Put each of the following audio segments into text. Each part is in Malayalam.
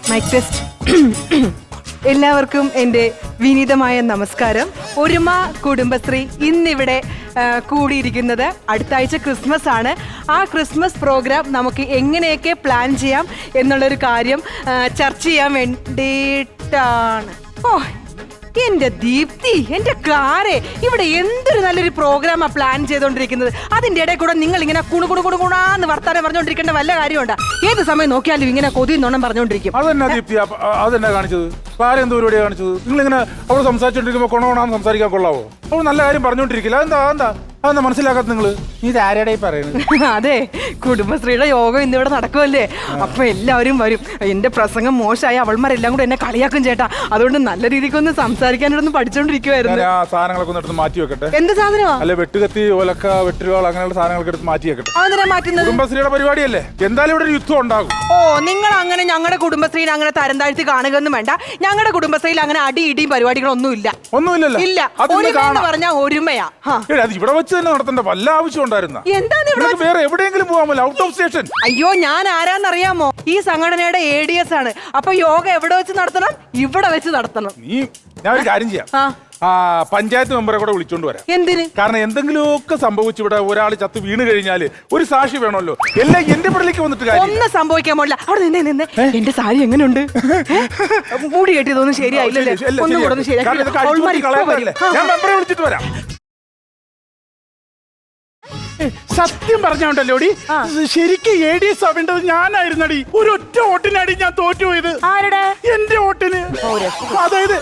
Mic test. എല്ലാവർക്കും എൻ്റെ വിനീതമായ നമസ്കാരം. ഒരുമ കുടുംബശ്രീ ഇന്നിവിടെ കൂടിയിരിക്കുന്നത് അടുത്ത ആഴ്ച ക്രിസ്മസ് ആണ്. ആ ക്രിസ്മസ് പ്രോഗ്രാം നമുക്ക് എങ്ങനെയൊക്കെ പ്ലാൻ ചെയ്യാം എന്നുള്ളൊരു കാര്യം ചർച്ച ചെയ്യാൻ വേണ്ടിയിട്ടാണ്. ഓ എന്റെ ദീപ്തി, എന്റെ കാരെ, ഇവിടെ എന്തൊരു നല്ലൊരു പ്രോഗ്രാമാ പ്ലാൻ ചെയ്തോണ്ടിരിക്കുന്നത്. അതിന്റെ ഇടയിൽ കൂടെ നിങ്ങൾ ഇങ്ങനെ കുണുകുണുകുണുകുണാന്ന് വർത്താനം പറഞ്ഞോണ്ടിരിക്കേണ്ട വല്ല കാര്യമുണ്ടാ? ഏത് സമയം നോക്കിയാലും ഇങ്ങനെ കൊതിന്നോണം പറഞ്ഞോണ്ടിരിക്കും. അതെന്നാ ദീപ്തി, അതെന്നാ കാണിച്ചത്? എന്തോ പരിപാടിയാ കാണിച്ചത്? നിങ്ങളിങ്ങനെ അവൾ സംസാരിച്ചോണ്ടിരിക്കുമ്പോ കൊണോണാന്ന് സംസാരിക്കാൻ കൊള്ളാവോ? അവൾ നല്ല കാര്യം പറഞ്ഞോണ്ടിരിക്കില്ല. അതെന്താ മനസ്സിലാക്കാത്ത നിങ്ങള്? നീ ആരുടെ പറയുന്നത്? അതെ, കുടുംബശ്രീയുടെ യോഗം ഇന്നിവിടെ നടക്കുമല്ലേ, അപ്പൊ എല്ലാവരും വരും. എന്റെ പ്രസംഗം മോശമായി അവൾമാരെല്ലാം കൂടെ എന്നെ കളിയാക്കും ചേട്ടാ. അതുകൊണ്ട് നല്ല രീതിക്കൊന്ന് സംസാരിക്കാനോടൊന്ന് പഠിച്ചോണ്ടിരിക്കുവായിരുന്നു. സാധനങ്ങളൊക്കെ ഒന്ന് എടുത്ത് മാറ്റി വെക്കട്ടെ. എന്ത് സാധനമാ? അല്ലെ, വെട്ടുകത്തി, ഒലക്ക, വെട്ടുകൾ, അങ്ങനെയുള്ള സാധനങ്ങളൊക്കെ എടുത്ത് മാറ്റി വെക്കട്ടെ. അതെന്തിനാ മാറ്റുന്നത്? കുടുംബശ്രീയുടെ പരിപാടിയല്ലേ, എന്തായാലും ഇവിടെ ഒരു യുദ്ധം ഉണ്ടാകും. ഓ, നിങ്ങൾ അങ്ങനെ ഞങ്ങളുടെ കുടുംബശ്രീയിൽ അങ്ങനെ തരം താഴ്ത്തി കാണുകയൊന്നും വേണ്ട. ഞങ്ങളുടെ കുടുംബശ്രീയിൽ അങ്ങനെ അടി ഇടിയും പരിപാടികളൊന്നും ഇല്ല. ഒന്നുമില്ലല്ലോ. ഇല്ല, പറഞ്ഞാൽ ഒരുമയാ. ഇവിടെ വെച്ച് തന്നെ നടത്തേണ്ട വല്ല ആവശ്യം ഉണ്ടായിരുന്ന? എന്താണ് വേറെ എവിടെയെങ്കിലും പോകാമല്ലോ, ഔട്ട് ഓഫ് സ്റ്റേഷൻ. അയ്യോ, ഞാൻ ആരാന്നറിയാമോ? ഈ സംഘടനയുടെ ADS ആണ്. അപ്പൊ യോഗ എവിടെ വെച്ച് നടത്തണം? ഇവിടെ വെച്ച് നടത്തണം. ഞാൻ ഒരു കാര്യം ചെയ്യാം, പഞ്ചായത്ത് മെമ്പറെ കൂടെ വിളിച്ചോണ്ട് വരാം. എന്തിന്? കാരണം എന്തെങ്കിലുമൊക്കെ സംഭവിച്ചു ഇവിടെ ഒരാൾ ചത്ത് വീണ് കഴിഞ്ഞാല് ഒരു സാക്ഷി വേണമല്ലോ. എല്ലാം എന്റെ പിടിലേക്ക് വന്നിട്ട് ഒന്നും സംഭവിക്കാൻ പോലില്ല. അവിടെ നിന്നെ എന്റെ സാരി എങ്ങനെയുണ്ട്? മൂടി കെട്ടിയതൊന്നും ശരിയായില്ലല്ലേ? ഒന്നും കൂടെ ഒന്ന് ശരിയാക്കി. ഞാൻ മെമ്പറെ വിളിച്ചിട്ട് വരാം. സത്യം പറഞ്ഞോണ്ടല്ലോടി, ശരിക്കും ADS ആവേണ്ടത് ഞാനായിരുന്നടി. ഒരു ഒറ്റ വോട്ടിനടി ഞാൻ തോറ്റുപോയത്. ആരുടെ? എന്റെ വോട്ടിന്. അതായത്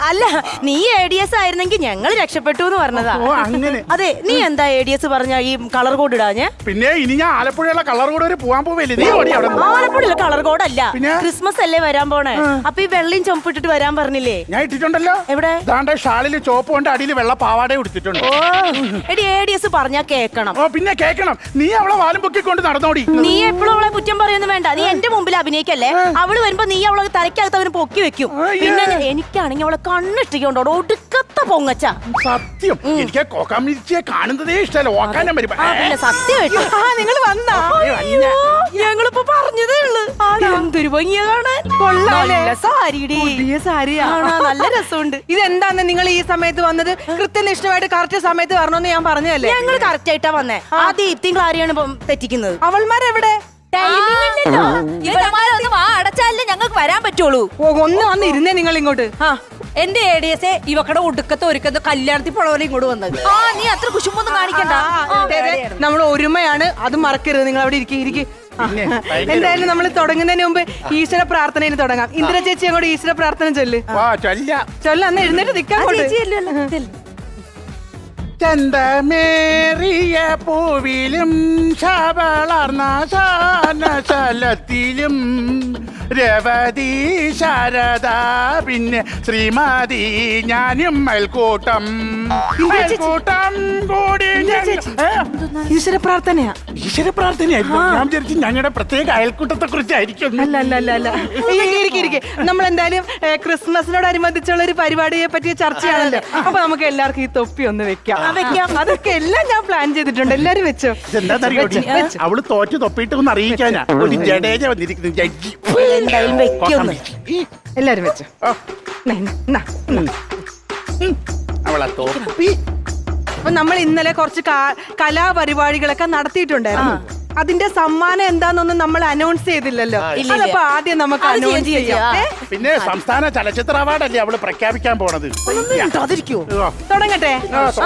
അല്ല, നീ ADS ആയിരുന്നെങ്കിൽ ഞങ്ങൾ രക്ഷപ്പെട്ടു എന്ന് പറഞ്ഞതാ. അങ്ങനെ? അതെ, നീ എന്താ ADS പറഞ്ഞ ഈ കളർ കോഡ് ഇടാഞ്ഞ്? പിന്നെ ഇനി ഞാൻ ആലപ്പുഴയുള്ള കളർ കോഡ് വരെ പോകാൻ പോവല്ലേ? നീ ഓടി അവിടെ. ആലപ്പുഴയിലെ കളർ കോഡ് അല്ല, ക്രിസ്മസ് അല്ലേ വരാൻ പോണേ. അപ്പൊ ഈ വെള്ളയും ചുമപ്പിട്ടിട്ട് വരാൻ പറഞ്ഞില്ലേ? ഞാൻ ഇട്ടിട്ടുണ്ടല്ലോ. എവിടെ? ദാണ്ടെ ഷാളില് ചോപ്പ് കൊണ്ട് അടിയിൽ വെള്ള പാവാട ഉടുത്തിട്ടുണ്ട്. ഓ എടി, ADS പറഞ്ഞാ കേക്കണം. ഓ പിന്നെ കേക്കണം. നീ അവളെ വാലും പൊക്കിക്കൊണ്ട് നടന്നോടി. നീ എപ്പോഴും അവളെ കുറ്റം പറയുന്നു വേണ്ട. നീ എന്റെ മുമ്പിൽ അഭിനയിക്കല്ലേ. അവള് വരുമ്പോ നീ അവളെ തലയ്ക്കകത്ത് അവന് പൊക്കി വെക്കും. പിന്നെ എനിക്കാണെങ്കിൽ അവളെ കണ്ണിട്ടിക്കൊണ്ടോ ഒടുക്കത്തെ പൊങ്ങച്ച. സത്യം, എനിക്ക് കോക്കാമിരിച്ചിയെ കാണുന്നതേ ഇഷ്ടമല്ല. ഓക്കാനം വരും. സത്യം നിങ്ങൾ വന്നാ? ഞങ്ങളിപ്പോ പറഞ്ഞതേ ഉള്ളു. എന്തൊരു ഭംഗിയാ കാണാൻ. സാരിയാ, നല്ല രസമുണ്ട്. ഇതെന്താന്ന് നിങ്ങൾ ഈ സമയത്ത് വന്നത്? കൃത്യനിഷ്ഠമായിട്ട് കറക്റ്റ് സമയത്ത് വരണമെന്ന് ഞാൻ പറഞ്ഞതല്ലേ? ഞങ്ങൾ കറക്റ്റ് ആയിട്ടാ വന്നേ. ആ ദീപ്തിയും ക്ലാരിയാണ് തെറ്റിക്കുന്നത്. അവൾമാരെവിടെ? അടച്ചാലേ ഞങ്ങൾക്ക് വരാൻ പറ്റുള്ളൂ. ഒന്ന് വന്ന് ഇരുന്നേ നിങ്ങൾ ഇങ്ങോട്ട്. എന്റെ ADS ഇവക്കടെ ഒടുക്കത്തെ ഒരുക്കത്തെ കല്യാണത്തിൽ പോളവരെ ഇങ്ങോട്ട് വന്നത്. നീ അത്ര കുശുമ്പൊന്നും കാണിക്കണ്ട. നമ്മൾ ഒരുമയാണ്, അത് മറക്കരുത്. നിങ്ങൾ അവിടെ ഇരിക്കും. എന്തായാലും നമ്മൾ തുടങ്ങുന്നതിന് മുമ്പ് ഈശ്വര പ്രാർത്ഥനയിൽ തുടങ്ങാം. ഇന്ദിര ചേച്ചി അങ്ങോട്ട് ഈശ്വര പ്രാർത്ഥന ചൊല്ല്. അന്ന് എഴുന്നേറ്റ് നിൽക്കാൻ. ചന്തമേറിയ പൂവിലും ശബളർന്ന ശാനശലത്തിലും രവതി ശാരദ പിന്നെ ശ്രീമതി ഞാനും മൽക്കൂട്ടം കൂടി. ഈശ്വര പ്രാർത്ഥനയാ? ഈശ്വര പ്രാർത്ഥനയായിരുന്നു. ഞാൻ വിചാരിച്ചു ഞങ്ങളുടെ പ്രത്യേക അയൽക്കൂട്ടത്തെ കുറിച്ചായിരിക്കും. അല്ല. നമ്മൾ എന്തായാലും ക്രിസ്മസിനോടനുബന്ധിച്ചുള്ള ഒരു പരിപാടിയെ പറ്റിയ ചർച്ചയാണല്ലോ. അപ്പൊ നമുക്ക് എല്ലാവർക്കും ഈ തൊപ്പി ഒന്ന് വെക്കാം. അതൊക്കെ എല്ലാം ഞാൻ പ്ലാൻ ചെയ്തിട്ടുണ്ട്. എല്ലാരും വെച്ചോ. അവള് തോറ്റ് തൊപ്പിയിട്ട് ഒന്ന് അറിയിക്കാനാ ഒരു ജഡേജ വന്നിരിക്കുന്നു. എല്ലാരും വെച്ചോ. അവളെ തോപ്പി. അപ്പൊ നമ്മൾ ഇന്നലെ കുറച്ച് കലാപരിപാടികളൊക്കെ നടത്തിയിട്ടുണ്ടായിരുന്നു. അതിന്റെ സമ്മാനം എന്താന്നൊന്നും നമ്മൾ അനൗൺസ് ചെയ്തില്ലല്ലോ. അപ്പൊ ആദ്യം നമുക്ക് അനൗൺസ് ചെയ്യാം. പിന്നെ സംസ്ഥാന ചലച്ചിത്ര അവാർഡല്ലേ അവള് പ്രഖ്യാപിക്കാൻ പോണത്. തുടങ്ങട്ടെ.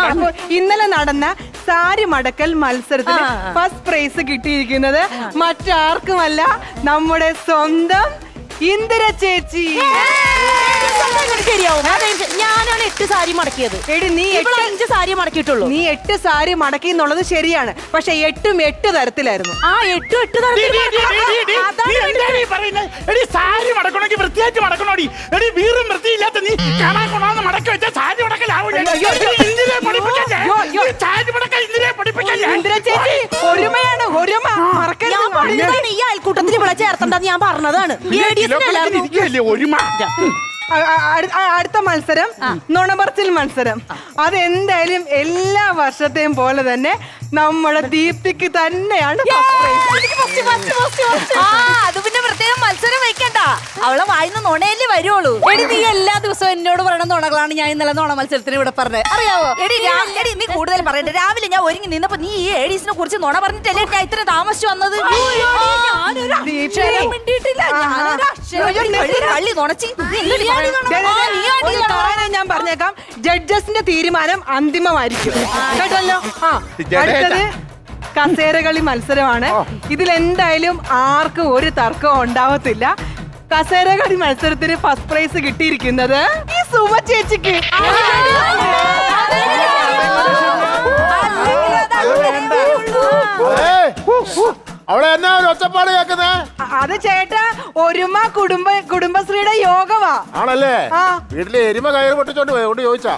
അപ്പൊ ഇന്നലെ നടന്ന സാരി മടക്കൽ മത്സരത്തിൽ ഫസ്റ്റ് പ്രൈസ് കിട്ടിയിരിക്കുന്നത് മറ്റാർക്കുമല്ല, നമ്മുടെ സ്വന്തം ഇന്ദിര ചേച്ചി. ശരിയാവും. ഞാനാണ് 8 സാരി മടക്കിയത്. എടി, നീ 5 സാരി മടക്കിയിട്ടുള്ളൂ. നീ 8 സാരി മടക്കി എന്നുള്ളത് ശരിയാണ്. പക്ഷെ 8ഉം 8 തരത്തിലായിരുന്നു. സാരി മടക്കണമെങ്കിൽ വൃത്തിയായിട്ട് മടക്കണോടി. എടി, വീറും വൃത്തിയില്ലാത്ത നീ കാണാൻ കൊണ്ടാന്ന് മടക്കി വെച്ച സാരി മടക്കലാവൂല. ഇന്ദിര ചേച്ചി ഒരുമയാണ്, ഒരുമ മറക്കരുത്. ഈ അയൽക്കൂട്ടത്തിൽ ഇവിടെ ചേർത്തണ്ടെന്ന് ഞാൻ പറഞ്ഞതാണ്. ഒരുമ. അടുത്ത മത്സരം നുണപറച്ചിൽ മത്സരം. അതെന്തായാലും എല്ലാ വർഷത്തെയും പോലെ തന്നെ നമ്മുടെ ദീപ്തിക്ക് തന്നെയാണ്. അത് പിന്നെ പ്രത്യേകം മത്സരം വെക്കണ്ട. അവളെ വായിന്ന് നുണയല്ലേ വരുള്ളൂ. എടി നീ എല്ലാ ദിവസവും എന്നോട് പറയണ നുണകളാണ് ഞാൻ ഇന്നലെ നുണ മത്സരത്തിന് ഇവിടെ പറഞ്ഞത്, അറിയാവോ? എടി നീ കൂടുതൽ പറയണ്ട. രാവിലെ ഞാൻ ഒരുങ്ങി നിന്നപ്പോ നീ ഈ ഏഡീസിനെ കുറിച്ച് നുണ പറഞ്ഞിട്ടല്ലേ ഞാൻ ഇത്ര താമസിച്ചു വന്നത്. ഞാനൊരു അക്ഷരം മിണ്ടിയിട്ടില്ല, ഞാനൊരു അക്ഷരം കള്ളി നുണച്ചി. ഒരു കാര്യം ഞാൻ പറഞ്ഞേക്കാം, ജഡ്ജസിന്റെ തീരുമാനം അന്തിമമായിരിക്കും കേട്ടല്ലോ. അടുത്തത് കസേരകളി മത്സരമാണ്. ഇതിലെന്തായാലും ആർക്കും ഒരു തർക്കവും ഉണ്ടാവത്തില്ല. കസേരകളി മത്സരത്തിന് ഫസ്റ്റ് പ്രൈസ് കിട്ടിയിരിക്കുന്നത് ഈ സുമ ചേച്ചിക്ക്. അവിടെ എന്നാ ഒരു ഒച്ചപ്പാട് കേക്കുന്നേ? അത് ചേട്ടാ ഒരുമ കുടുംബശ്രീയുടെ യോഗമാ. ആണല്ലേ? ആ. വീട്ടിലെ എരുമ കയറി പൊട്ടിച്ചോണ്ട് പോയി ചോദിച്ചാ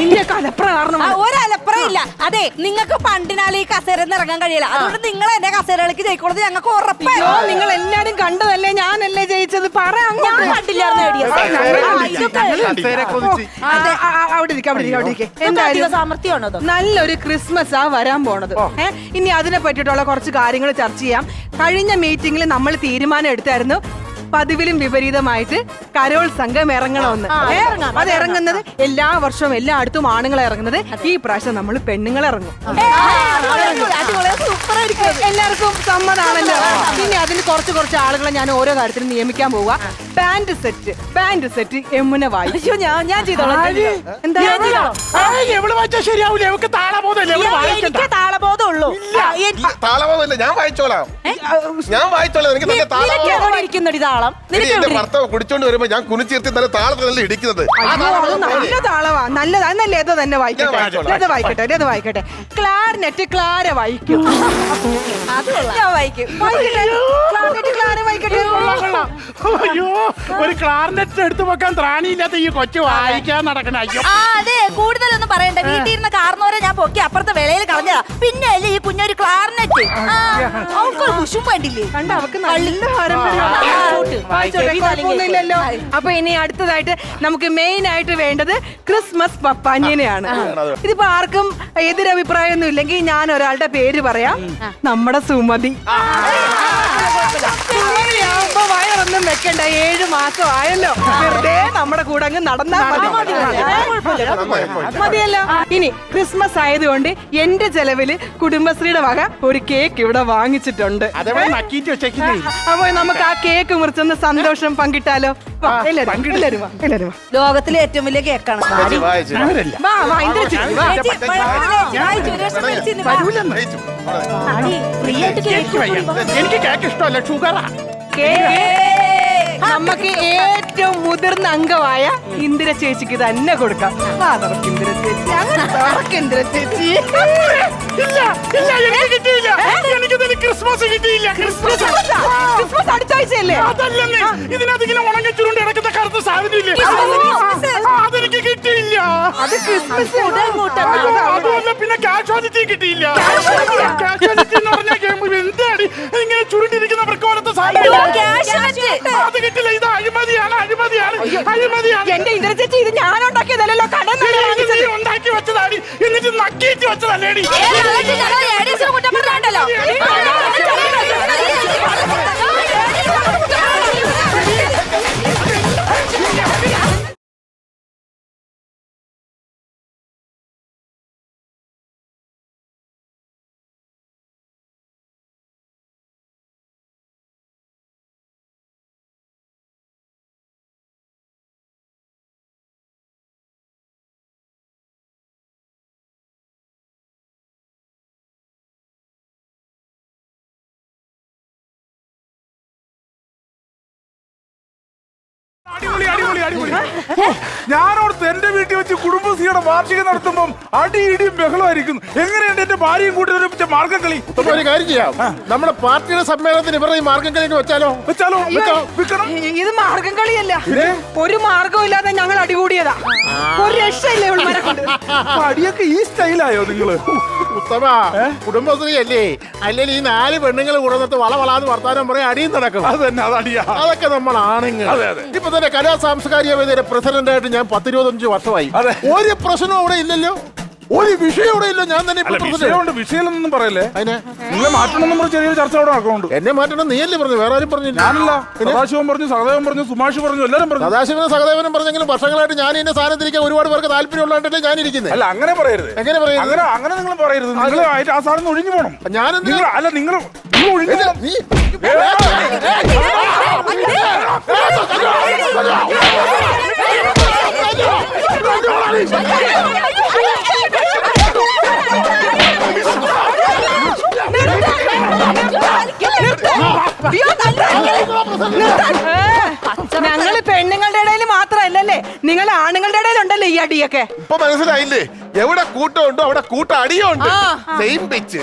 നിന്റെ കലപ്ര കാരണം ഒരലപ്പുറയില്ല. അതെ, നിങ്ങൾക്ക് പണ്ടിനാൾ ഈ കസേര ഇറങ്ങാൻ കഴിയില്ല, അതുകൊണ്ട് നിങ്ങൾ എന്റെ കസേരകളിലേക്ക് ജയിക്കോളത് ഞങ്ങൾക്ക് ഉറപ്പാണ്. നിങ്ങൾ എല്ലാരും കണ്ടതല്ലേ, ഞാനല്ലേ ജയിച്ചത്? പറ ഞാൻ കണ്ടില്ലായിരുന്നു എന്തായാലും സാമർത്ഥ്യമാണോ? നല്ലൊരു ക്രിസ്മസ് ആ വരാൻ പോണത്. ഇനി അതിനെ പറ്റിയിട്ടുള്ള കുറച്ച് കാര്യങ്ങൾ ചർച്ച ചെയ്യാം. കഴിഞ്ഞ മീറ്റിംഗിൽ നമ്മൾ തീരുമാനം എടുത്തായിരുന്നു പതിവിലും വിപരീതമായിട്ട് കരോൾ സംഘം ഇറങ്ങണമെന്ന്. അത് ഇറങ്ങുന്നത് എല്ലാ വർഷവും എല്ലായിടത്തും ആണുങ്ങൾ ഇറങ്ങുന്നത്. ഈ പ്രാവശ്യം നമ്മൾ പെണ്ണുങ്ങൾ ഇറങ്ങും. എല്ലാവർക്കും സമ്മതാണല്ലോ. പിന്നെ അതിന് കുറച്ച് ആളുകളെ ഞാൻ ഓരോ കാര്യത്തിലും നിയമിക്കാൻ പോവുക. ബാൻഡ് സെറ്റ് യമുന വായിച്ചു. ഞാൻ ചെയ്തോളാം. എന്താ ശരിയാവൂലേ? എനിക്ക് താളബോധം ഉള്ളൂ. താളമൊന്നുമില്ല, ഞാൻ വായിച്ചോളാം. എനിക്ക് നല്ല താളം ഇരിക്കുന്നൊരു താളം എന്റെ ഭർത്താവ് കുടിച്ചോണ്ട് വരുമ്പോ ഞാൻ കുനിച്ചിരുത്തി നല്ല താളത്തിൽ നല്ല ഇടിക്കുന്നത്. നല്ല താളവാ, നല്ലതാ. എന്നല്ലേ ഇത് തന്നെ വായിക്കട്ടെ. ക്ലാർനെറ്റ് ക്ലാര വായിക്കും. ഞാൻ വായിക്കും. ക്ലാര വായിക്കട്ടെ. അയ്യോ, ഒരു ക്ലാർനെറ്റ് എടുത്തു വെക്കാൻ ത്രാണിയില്ലാത്ത ഈ കൊച്ചു വായിക്കാൻ നടക്കണ. അയ്യോ, അതെ, കൂടുതലൊന്നും പറയണ്ട. വീട്ടിൽ ഇരുന്ന കാർന്നോരെ ഞാൻ പൊക്കി അപ്പുറത്തെ വെളയിൽ കളഞ്ഞതാ. പിന്നെ അല്ലേ ഈ കുഞ്ഞൊരു ക്ലാർനെറ്റ്. അവൾക്കൊരു കുശും വേണ്ടില്ലേ? കണ്ട, അവക്ക് നല്ല കുഴപ്പമൊന്നുമില്ലല്ലോ. അപ്പൊ ഇനി അടുത്തതായിട്ട് നമുക്ക് മെയിൻ ആയിട്ട് വേണ്ടത് ക്രിസ്മസ് പപ്പാഞ്ഞിനെയാണ്. ഇതിപ്പോ ആർക്കും എതിരഭിപ്രായമൊന്നും ഇല്ലെങ്കിൽ ഞാൻ ഒരാളുടെ പേര് പറയാം. നമ്മുടെ സുമതി. സുമതിയാവുമ്പോ വയറൊന്നും വെക്കണ്ട, 7 മാസം ആയല്ലോ. വെറുതെ നമ്മുടെ കൂടെ അങ്ങ് നടന്നാ മതിയല്ലോ. ഇനി ക്രിസ്മസ് ആയതുകൊണ്ട് എന്റെ ചെലവില് കുടുംബശ്രീയുടെ വക ഒരു കേക്ക് ഇവിടെ വാങ്ങിച്ചിട്ടുണ്ട്. അപ്പൊ നമുക്ക് ആ കേക്ക് മുറിച്ചൊന്ന് സന്തോഷം പങ്കിട്ടാലോ? എല്ലാരും വാ. ലോകത്തിലെ ഏറ്റവും വലിയ കേക്കാണ്. എനിക്ക് കേക്ക് ഇഷ്ടമല്ല, ഷുഗറാ. നമുക്ക് ഏറ്റവും മുതിർന്ന അംഗമായ ഇന്ദിര ചേച്ചിക്ക് തന്നെ കൊടുക്കാം. ഇന്ദിര ചേച്ചി ക്രിസ്മസ് കിട്ടിയില്ല. ക്രിസ്മസ് അടുത്ത ആഴ്ചയല്ലേ? ഇതിനകത്ത് ഉണങ്ങി ചുരുണ്ട് കിടക്കുന്ന കറുത്ത സാധനം അതെനിക്ക് കിട്ടിയില്ല. അത് ക്രിസ്മസ്. അതുമല്ല, പിന്നെ കാഷ്വാലിറ്റി കിട്ടിയില്ല. കാഷ്വാലിറ്റി എന്ന് പറഞ്ഞാൽ എന്താണ് ഇങ്ങനെ ചുരുണ്ടിരിക്കുന്ന വൃക്കോലത്തെ സാധനം? അത് കിട്ടില്ല. ഇത് അഴിമതിയാണ്. എന്റെ ഇന്ദിര ചേച്ചി, ഇത് ഞാൻ ഉണ്ടാക്കിയതല്ലോ, കടം ഉണ്ടാക്കി വെച്ചതാണ്. എന്നിട്ട് നക്കിയിട്ട് വെച്ചതല്ലേടി. ഞാനോടത്ത് എന്റെ വീട്ടിൽ വെച്ച് കുടുംബശ്രീയുടെ വാർഷികം നടത്തുമ്പോൾ അടിയിടിയും ബഹളമായിരിക്കും. എങ്ങനെയുണ്ട് എന്റെ ഭാര്യയും കൂട്ടി ഒരുമിച്ച മാർഗം കളി? ഒരു കാര്യം ചെയ്യാം, നമ്മുടെ പാർട്ടിയുടെ സമ്മേളനത്തിന് ഇവരുടെ ഈ മാർഗം കളി വെച്ചാലോ? ഇത് മാർഗം കളിയല്ല. ഒരു മാർഗവും ഇല്ലാതെ ഞങ്ങൾ അടികൂടിയതാ. ഒരു രക്ഷയില്ലേ ഇവൾമാരെ കൊണ്ട്. അടിയൊക്കെ ഈ സ്റ്റൈലായോ നിങ്ങള്? ഉത്തമ, കുടുംബശ്രീ അല്ലേ? അല്ലെങ്കിൽ ഈ 4 പെണ്ണുങ്ങൾ കൂടുന്നിട്ട് വളവളാന്ന് വർത്താനം പറയാൻ അടിയും നടക്കും. അത് തന്നെ, അത് അടിയാ. അതൊക്കെ നമ്മൾ ആണുങ്ങൾ. ഇപ്പൊ തന്നെ കലാ സാംസ്കാരിക വേദിയുടെ പ്രസിഡന്റ് ആയിട്ട് ഞാൻ 10-25 വർഷമായി. ഒരു പ്രശ്നവും അവിടെ ഇല്ലല്ലോ. ഒരു വിഷയം ഇവിടെ ഇല്ല. ഞാൻ തന്നെ അല്ല വിഷയമുണ്ട്, വിഷയമൊന്നും പറയല്ലേ. അതിനെ നിങ്ങളെ മാറ്റണം നമ്മൾ ചെറിയൊരു ചർച്ച അവിടെ നടക്കുന്നുണ്ട്. എന്നെ മാറ്റണം നീയല്ലേ പറഞ്ഞു, വേറെ ആരും പറഞ്ഞില്ല. ഞാനല്ല, സദാശിവൻ പറഞ്ഞു, സഹദേവൻ പറഞ്ഞു, സുമാഷ് പറഞ്ഞു, എല്ലാരും പറഞ്ഞു. സദാശിവനും സഹദേവനും പറഞ്ഞെങ്കിലും വർഷങ്ങളായിട്ട് ഞാൻ എന്റെ സ്ഥാനം തിരിക്കാൻ ഒരുപാട് പേർക്ക് താല്പര്യമുള്ളതായിട്ടല്ലേ ഞാൻ ഇരിക്കുന്നത്. അല്ല അങ്ങനെ പറയരുത്. എങ്ങനെ പറയുന്നത്? അങ്ങനെ നിങ്ങൾ പറയരുത്. നിങ്ങൾ ആ സാധനം ഒഴിഞ്ഞു പോകണം. ഞാനെന്തിനാ? അല്ല നിങ്ങൾ ഒഴിഞ്ഞു പോകണം. നീ ഞങ്ങള് പെണ്ണുങ്ങളുടെ ഇടയിൽ മാത്രമല്ലല്ലേ, നിങ്ങൾ ആണുങ്ങളുടെ ഇടയിലുണ്ടല്ലോ ഈ അടിയൊക്കെ. ഇപ്പൊ മനസ്സിലായില്ലേ? എവിടെ കൂട്ടമുണ്ടോ അവിടെ കൂട്ട അടിയുണ്ട്. Same pitch.